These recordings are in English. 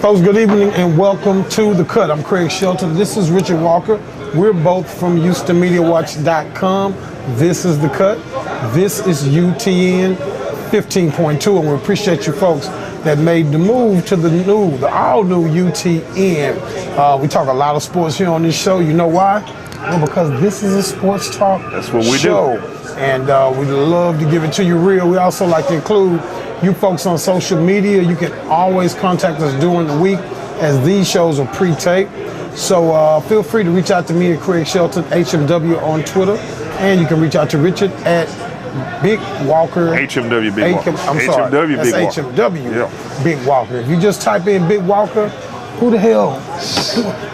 Folks, good evening and welcome to The Cut. I'm Craig Shelton. This is Richard Walker. We're both from HoustonMediaWatch.com. This is The Cut. This is UTN 15.2, and we appreciate you folks that made the move to the all-new UTN. We talk a lot of sports here on this show. You know why? Well, because this is a sports talk That's what we show. And we love to give it to you real. We also like to include you folks on social media. You can always contact us during the week as these shows are pre-taped. So feel free to reach out to me at Craig Shelton, HMW on Twitter. And you can reach out to Richard at Big Walker. HMW Big Walker. I'm sorry. HMW That's Big Walker. HMW Yeah. Big Walker. If you just type in Big Walker, who the hell?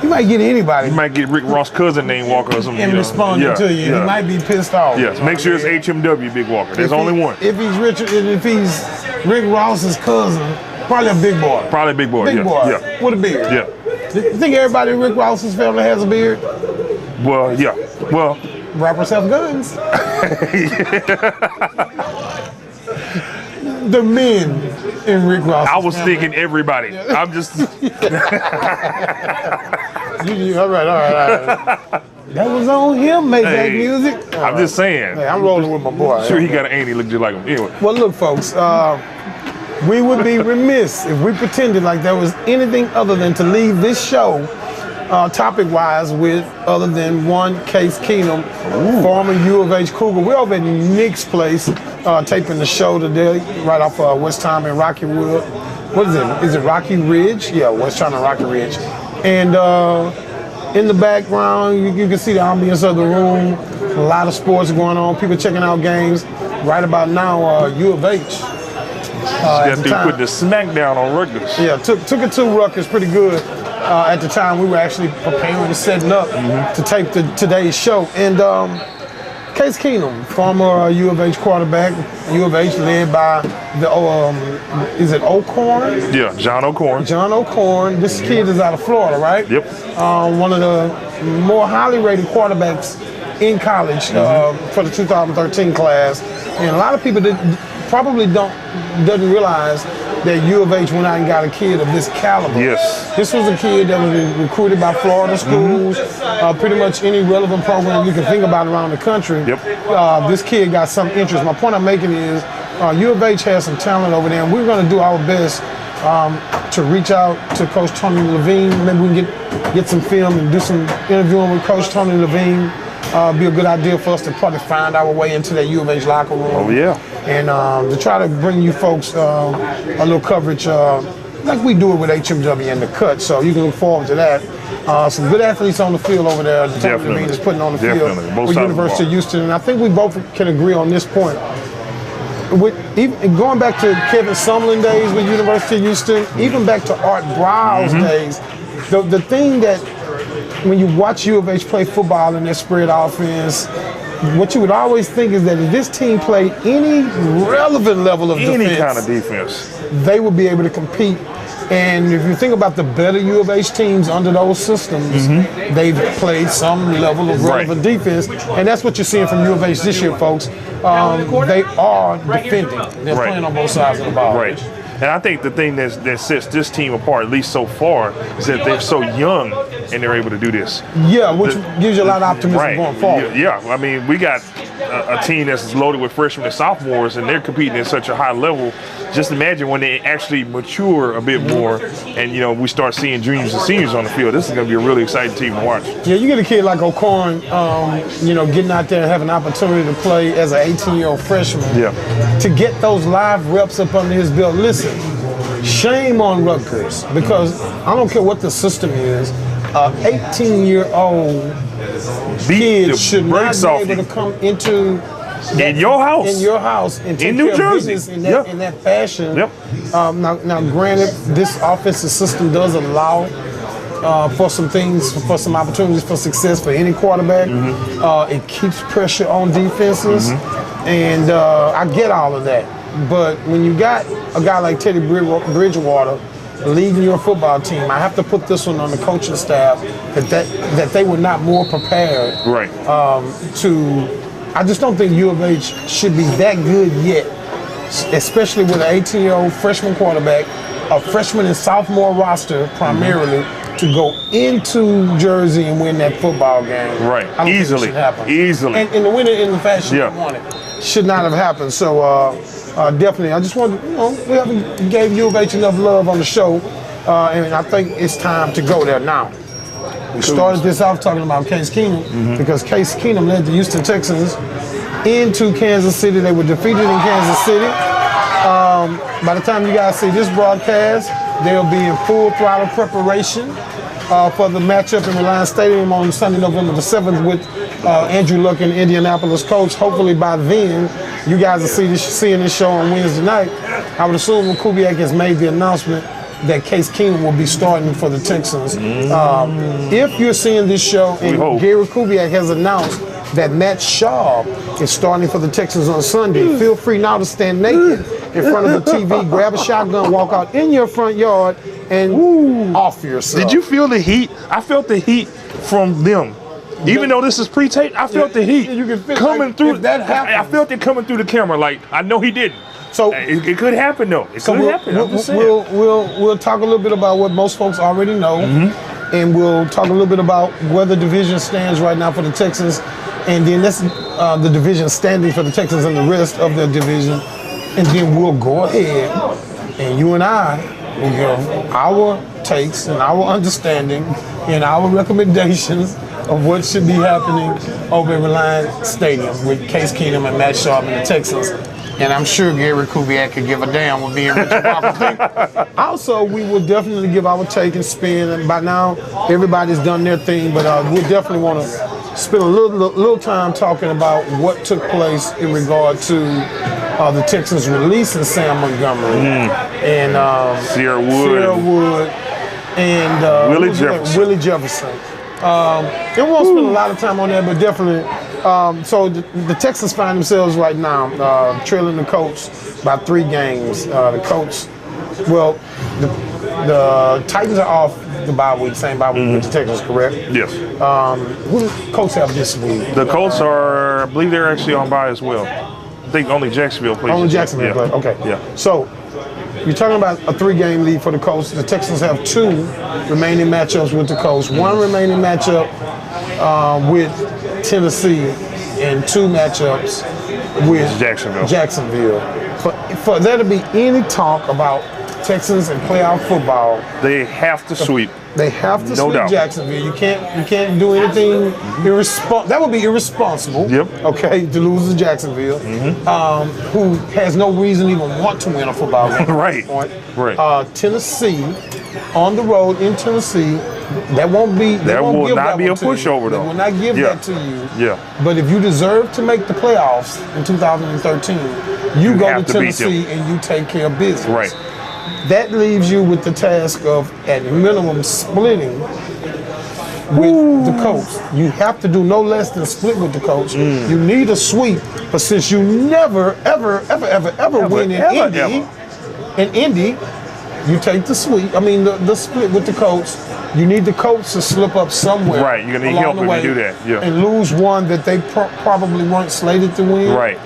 You might get anybody. You might get Rick Ross' cousin named Walker or something. And responding to you. Yeah. He might be pissed off. Yes, make sure it's HMW Big Walker. There's only one. If he's Richard, if he's Rick Ross's cousin, probably a big boy. Probably a big boy. Big yeah. boy Yeah. with a beard. Yeah. You think everybody in Rick Ross's family has a beard? Well, yeah. Well, Rappers have guns. The men in Rick Ross's I was family. thinking everybody. I'm just. All right. That was on him, make that music. I'm just saying. Hey, I'm rolling with my boy. Sure, he got an auntie look just like him. Anyway. Well, look, folks, we would be remiss if we pretended like there was anything other than to leave this show topic-wise with other than one Case Keenum, former U of H Cougar. We're over at Nick's place taping the show today, right off West Time in Rockywood. What is it? Is it Rocky Ridge? Yeah, West Time and Rocky Ridge. And in the background, you can see the ambience of the room. A lot of sports going on. People checking out games. Right about now, U of H. That dude put the smack down on Rutgers. Yeah, took it to Rutgers pretty good. At the time, we were actually preparing and setting up to tape today's show. And Case Keenum, former U of H quarterback, U of H led by the, is it O'Corn? Yeah, John O'Corn. John O'Corn. This kid is out of Florida, right? Yep. One of the more highly rated quarterbacks in college for the 2013 class. And a lot of people probably doesn't realize that U of H went out and got a kid of this caliber. Yes. This was a kid that was recruited by Florida schools, pretty much any relevant program you can think about around the country. Yep. This kid got some interest. My point I'm making is U of H has some talent over there, and we're going to do our best to reach out to Coach Tony Levine. Maybe we can get some film and do some interviewing with Coach Tony Levine. Be a good idea for us to probably find our way into that U of H locker room. Oh, yeah. And to try to bring you folks a little coverage like we do it with HMW and The Cut. So you can look forward to that. Some good athletes on the field over there. Tony Levine is putting on the field with University of Houston. And I think we both can agree on this point. Even going back to Kevin Sumlin days with University of Houston, even back to Art Brow's days, the thing that when you watch U of H play football in their spread offense, what you would always think is that if this team played any relevant level of Any defense, kind of defense, they would be able to compete. And if you think about the better U of H teams under those systems, they've played some level of relevant defense. And that's what you're seeing from U of H this year, folks. They are defending. They're playing on both sides of the ball. Right. And I think the thing that sets this team apart, at least so far, is that they're so young and they're able to do this. Yeah, which gives you a lot of optimism going forward. Yeah, I mean, we got a team that's loaded with freshmen and sophomores, and they're competing at such a high level. Just imagine when they actually mature a bit more, and we start seeing juniors and seniors on the field. This is going to be a really exciting team to watch. Yeah, you get a kid like O'Corn, getting out there and having an opportunity to play as an 18-year-old freshman. Yeah. To get those live reps up under his belt. Listen, shame on Rutgers, because I don't care what the system is. 18-year-old kid should not be able to come into in your house and take in New care of Jersey business in that fashion. Yep. Now, granted, this offensive system does allow for some things, for some opportunities for success for any quarterback. It keeps pressure on defenses, and I get all of that. But when you got a guy like Teddy Bridgewater leading your football team, I have to put this one on the coaching staff that they were not more prepared. Right. I just don't think U of H should be that good yet, especially with an 18-year-old freshman quarterback, a freshman and sophomore roster primarily, to go into Jersey and win that football game. Right. I don't Easily. think it should happen. Easily. And to win it in the fashion they wanted. Should not have happened. So definitely, I just wanted, we haven't gave U of H enough love on the show, and I think it's time to go there now. We started this off talking about Case Keenum because Case Keenum led the Houston Texans into Kansas City. They were defeated in Kansas City. By the time you guys see this broadcast, they'll be in full throttle preparation for the matchup in Reliance Stadium on Sunday, November the 7th with Andrew Luck and Indianapolis Colts. Hopefully by then, you guys will seeing this show on Wednesday night. I would assume Kubiak has made the announcement that Case Keenum will be starting for the Texans. If you're seeing this show and Gary Kubiak has announced that Matt Schaub is starting for the Texans on Sunday, feel free now to stand naked in front of the TV, grab a shotgun, walk out in your front yard, and off yourself. Did you feel the heat? I felt the heat from them. Even though this is pre-taped, I felt the heat coming through. That happened. I felt it coming through the camera. Like, I know he didn't. So it could happen though. It could happen. We'll talk a little bit about what most folks already know, and we'll talk a little bit about where the division stands right now for the Texans, and then that's the division standing for the Texans and the rest of the division, and then we'll go ahead and you and I will give our takes and our understanding and our recommendations of what should be happening over at Reliance Stadium with Case Keenum and Matt Schaub and the Texans. And I'm sure Gary Kubiak could give a damn what me and Richard Walker think. Also, we will definitely give our take and spin. And by now, everybody's done their thing, but we definitely want to spend a little time talking about what took place in regard to the Texans releasing Sam Montgomery and Sierra Wood and Willie Jefferson. And we won't spend a lot of time on that, but definitely. So the Texans find themselves right now trailing the Colts by 3 games. The Colts, well, the Titans are off the bye week, same bye week with the Texans, correct? Yes. Who do the Colts have this week? The Colts are, I believe they're actually on bye as well. I think only Jacksonville plays. Only Jacksonville plays, okay. Yeah. So you're talking about a 3-game lead for the Colts. The Texans have 2 remaining matchups with the Colts, 1 remaining matchup with Tennessee, and 2 matchups with Jacksonville. For there to be any talk about Texans and playoff football, they have to sweep. They have to sweep Jacksonville. You can't do anything irresponsible. That would be irresponsible. Yep. Okay, to lose to Jacksonville, who has no reason to even want to win a football game. Right. Right. Tennessee, on the road in Tennessee, that will not be a pushover though. They will not give that to you. Yeah. But if you deserve to make the playoffs in 2013, you go to Tennessee and you take care of business. Right. That leaves you with the task of, at minimum, splitting with the Colts. You have to do no less than split with the Colts. You need a sweep, but since you never, ever win in Indy, you take the sweep. I mean, the split with the Colts. You need the Colts to slip up somewhere. Right, you're going to need help if you do that. Yeah. And lose one that they probably weren't slated to win. Right.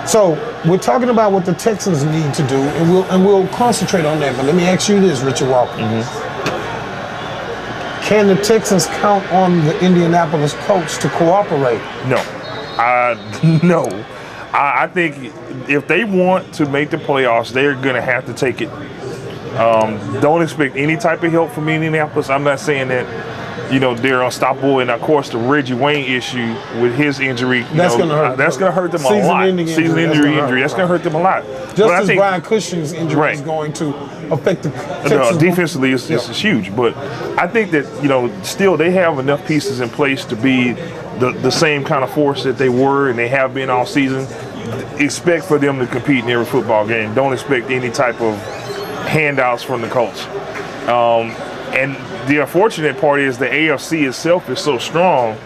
So we're talking about what the Texans need to do, and we'll concentrate on that. But let me ask you this, Richard Walker. Can the Texans count on the Indianapolis Colts to cooperate? No. No. I think if they want to make the playoffs, they're going to have to take it. Don't expect any type of help from Indianapolis. I'm not saying that, they're unstoppable. And, of course, the Reggie Wayne issue with his injury, that's going to hurt. That's going to hurt them a lot. Season-ending injury. That's going to hurt them a lot. Just as Brian Cushing's injury is going to affect the Texans. Defensively, it's huge. But I think that, still they have enough pieces in place to be the same kind of force that they were and they have been all season. Expect for them to compete in every football game. Don't expect any type of handouts from the Colts. And the unfortunate part is the AFC itself is so strong.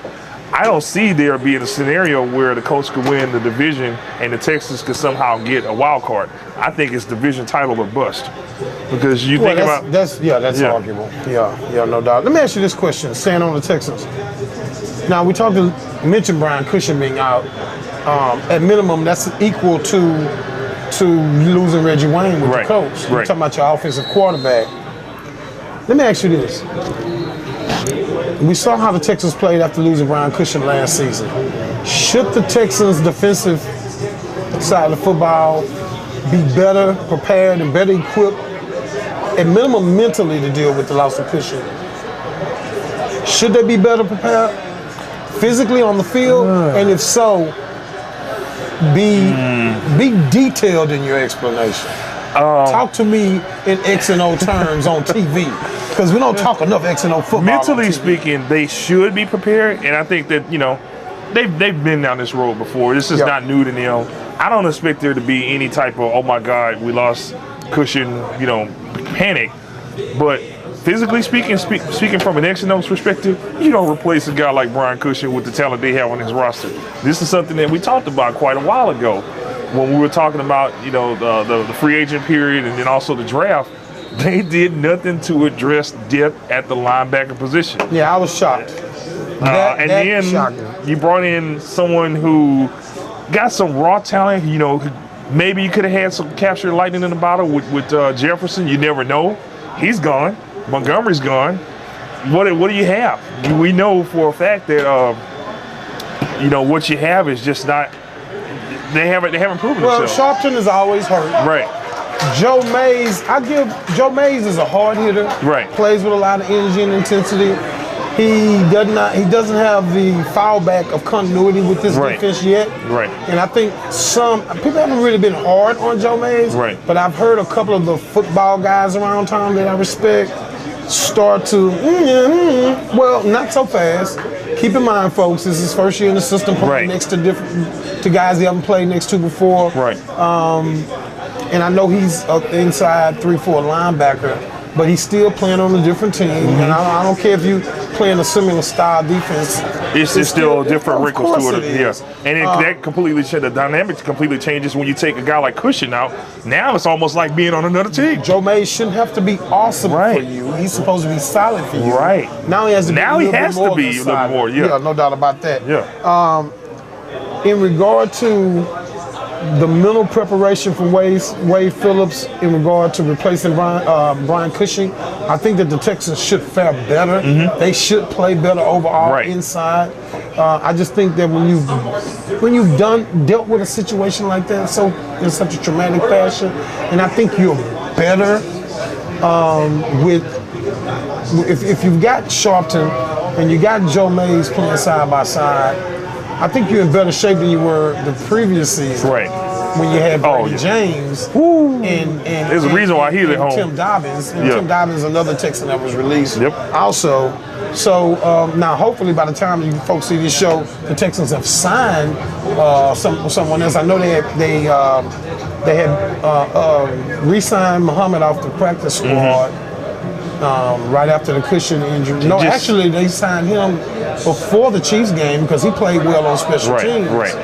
I don't see there being a scenario where the Colts could win the division and the Texans could somehow get a wild card. I think it's division title or bust. Because you think about that's arguable. Yeah, no doubt. Let me ask you this question, staying on the Texans. Now we mentioned Brian Cushing being out. At minimum, that's equal to losing Reggie Wayne with the Colts. You're talking about your offensive quarterback. Let me ask you this. We saw how the Texans played after losing Brian Cushing last season. Should the Texans' defensive side of the football be better prepared and better equipped, at minimum mentally, to deal with the loss of Cushing? Should they be better prepared physically on the field? And if so, be detailed in your explanation. Talk to me in X and O terms on TV, because we don't talk enough X and O football. Mentally speaking, they should be prepared, and I think that they've been down this road before. This is not new to them. I don't expect there to be any type of oh my God, we lost Cushing, panic. But physically speaking from an X and O's perspective, you don't replace a guy like Brian Cushing with the talent they have on his roster. This is something that we talked about quite a while ago when we were talking about, the free agent period and then also the draft. They did nothing to address depth at the linebacker position. Yeah, I was shocked. Then shocking. You brought in someone who got some raw talent. Maybe you could have had some captured lightning in the bottle with Jefferson. You never know. He's gone. Montgomery's gone. What do you have? We know for a fact that what you have is just not. They haven't proven themselves. Well, Sharpton is always hurt. Right. Joe Mays, Joe Mays is a hard hitter. Right. Plays with a lot of energy and intensity. He doesn't have the fallback of continuity with this defense yet. Right. And I think people haven't really been hard on Joe Mays. Right. But I've heard a couple of the football guys around town that I respect start to, well, not so fast. Keep in mind, folks, this is his first year in the system, playing next to guys he haven't played next to before. Right. And I know he's an inside 3-4 linebacker, but he's still playing on a different team. And I don't care if you playing a similar style defense. It's still different wrinkles to it. Yeah. And that completely the dynamics completely changes when you take a guy like Cushing out. Now it's almost like being on another team. Joe Mays shouldn't have to be awesome for you. He's supposed to be solid for you. Right. Now he has to be a little bit more. A little bit more. Yeah, no doubt about that. Yeah. In regard to the mental preparation from Wade Phillips in regard to replacing Brian Cushing, I think that the Texans should fare better. They should play better overall inside. I just think that when you've dealt with a situation like that in such a traumatic fashion, and I think you're better if you've got Sharpton and you got Joe Mays playing side by side, I think you're in better shape than you were the previous season. Right. When you had Brady James and there's a reason why he's at home. Tim Dobbins. And Tim Dobbins is another Texan that was released. Also. So now hopefully by the time you folks see this show, the Texans have signed someone else. I know they had re-signed Muhammad off the practice squad right after the Cushing injury. No, actually they signed him before the Chiefs game because he played well on special teams. Right.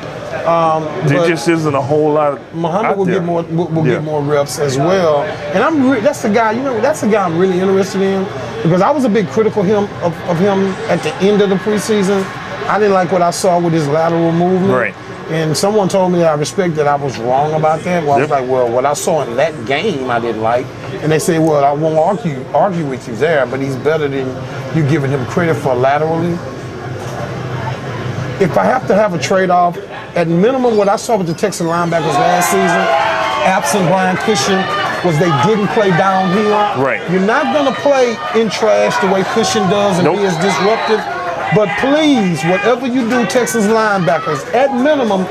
There just isn't a whole lot. Muhammad will get more reps as well, and that's the guy. That's the guy I'm really interested in because I was a bit critical of him at the end of the preseason. I didn't like what I saw with his lateral movement. Right. And someone told me that I respect that I was wrong about that. Well, I was like, well, what I saw in that game I didn't like. And they say, well, I won't argue with you there, but he's better than you giving him credit for laterally. If I have to have a trade-off, at minimum, what I saw with the Texas linebackers last season, absent Brian Cushing, was they didn't play downhill. Right. You're not going to play in trash the way Cushing does and be as disruptive. But please, whatever you do, Texas linebackers, at minimum,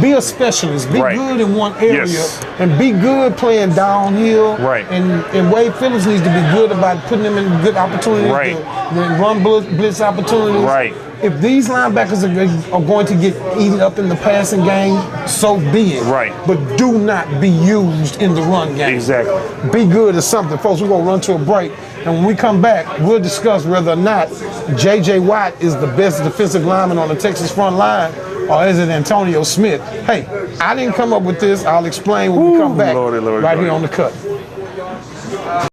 be a specialist. Be good in one area and be good playing downhill. Right. And Wade Phillips needs to be good about putting them in good opportunities, then run blitz opportunities. Right. If these linebackers are going to get eaten up in the passing game, so be it. Right. But do not be used in the run game. Exactly. Be good at something. Folks, we're going to run to a break. And when we come back, we'll discuss whether or not J.J. Watt is the best defensive lineman on the Texas front line, or is it Antonio Smith? Hey, I didn't come up with this. I'll explain when we come back right here on The Cut.